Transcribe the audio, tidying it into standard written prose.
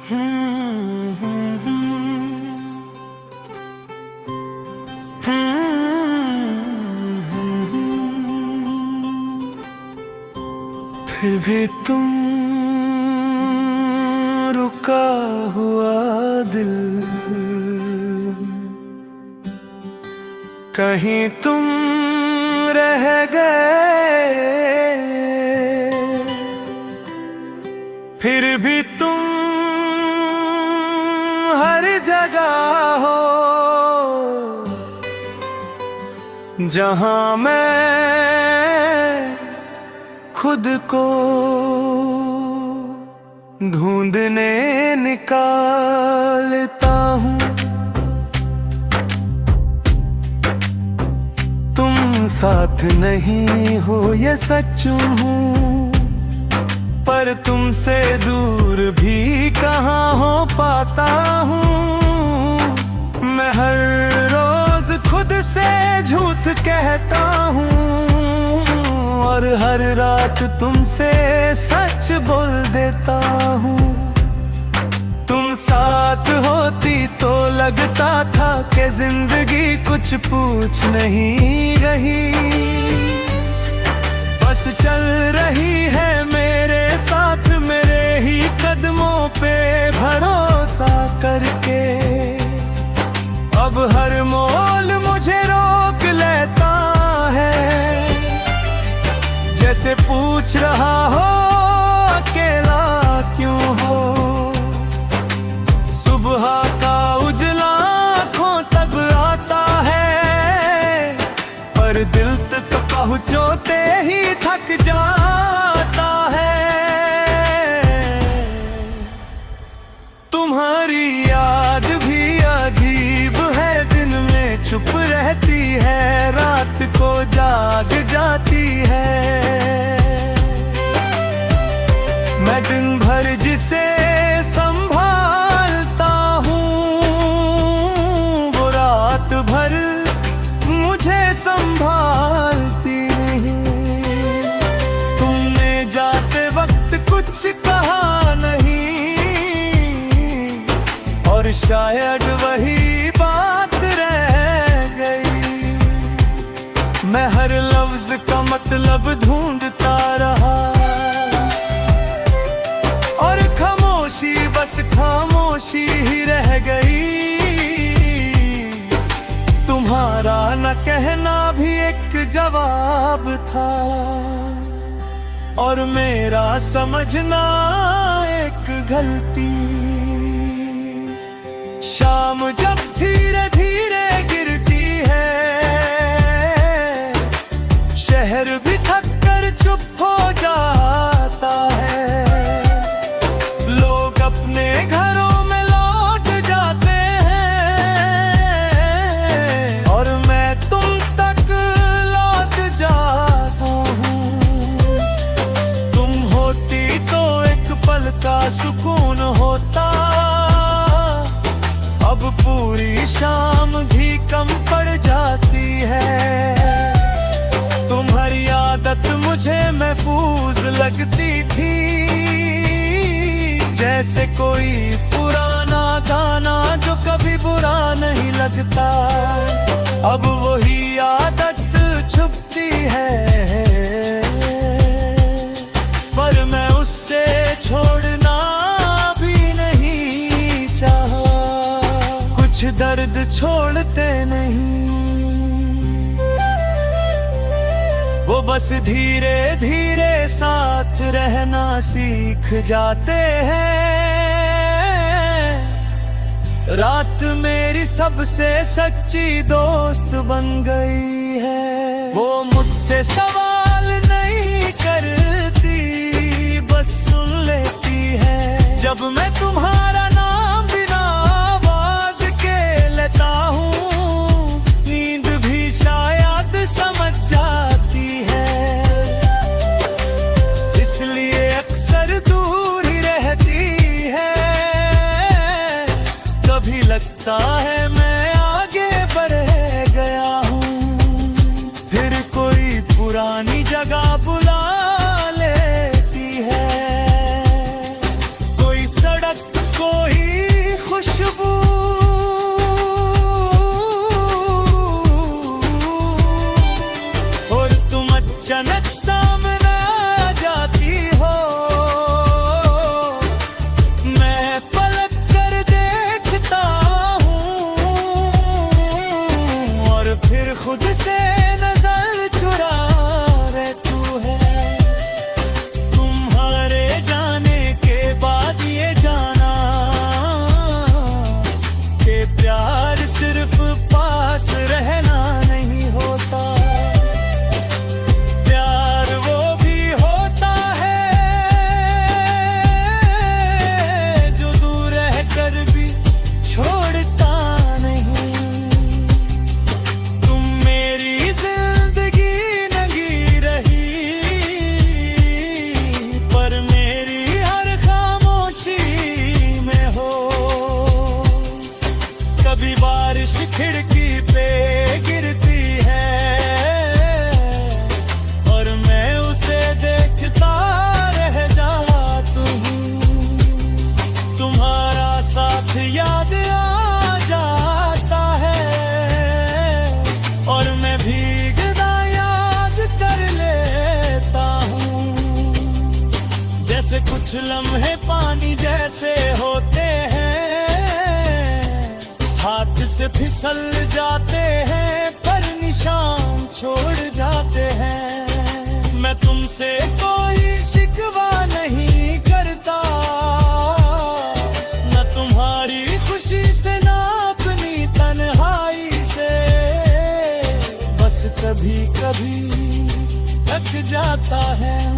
फिर भी तुम रुका हुआ दिल, कहीं तुम रह गए। फिर भी तुम हर जगह हो जहां मैं खुद को ढूंढने निकालता हूँ। तुम साथ नहीं हो ये सच हूँ, पर तुमसे दूर भी कहाँ हो पाता हूँ। मैं हर रोज खुद से झूठ कहता हूँ, और हर रात तुमसे सच बोल देता हूँ। तुम साथ होती तो लगता था कि जिंदगी कुछ पूछ नहीं रही, बस चल रही है मेरे साथ, मेरे ही कदमों पे भरोसा करके। अब हर मोल मुझे रोक लेता है, जैसे पूछ रहा हो अकेला क्यों हो। सुबह का उजला आँखों तक आता है, पर दिल तक पहुँचते ही थक जाता है। तुम्हारी याद भी अजीब है, दिन में चुप रहती है, रात को जाग जाती है। मैं दिन भर जिसे संभालता हूँ, वो रात भर मुझे संभालती नहीं। तुमने जाते वक्त कुछ कहा नहीं, और शायद वही बात रह गई। मैं हर लफ्ज का मतलब ढूंढता रहा, और खामोशी बस खामोशी ही रह गई। तुम्हारा न कहना भी एक जवाब था, और मेरा समझना एक गलती। शाम जब धीरे धीरे गिरती है, शहर भी थक कर चुप हो जाता है। लोग अपने घरों में लौट जाते हैं, और मैं तुम तक लौट जाता हूँ। तुम होती तो एक पल का सुकून होता, अब पूरी शाम भी कम पड़ जाती है। तुम्हारी आदत मुझे महफूज लगती थी, जैसे कोई पुराना गाना जो कभी बुरा नहीं लगता। अब वही आदत छुपती है, पर मैं उससे छोड़ना भी नहीं चाहा। कुछ दर्द छोड़ते नहीं, वो बस धीरे धीरे साथ रहना सीख जाते हैं। रात मेरी सबसे सच्ची दोस्त बन गई है। वो मुझसे सवाल नहीं करती, बस सुन लेती है। जब मैं तुम्हारा नाम बिना आवाज के लेता हूँ, नींद भी शायद समझ जाती है। इसलिए अक्सर दूर ही रहती है। कभी लगता है मैं आगे बढ़ गया हूँ, फिर कोई पुरानी जगह बुला लेती है। कोई सड़क कुछ लम्हे पानी जैसे होते हैं, हाथ से फिसल जाते हैं पर निशान छोड़ जाते हैं। मैं तुमसे कोई शिकवा नहीं करता, न तुम्हारी खुशी से न अपनी तन्हाई से, बस कभी कभी थक जाता है।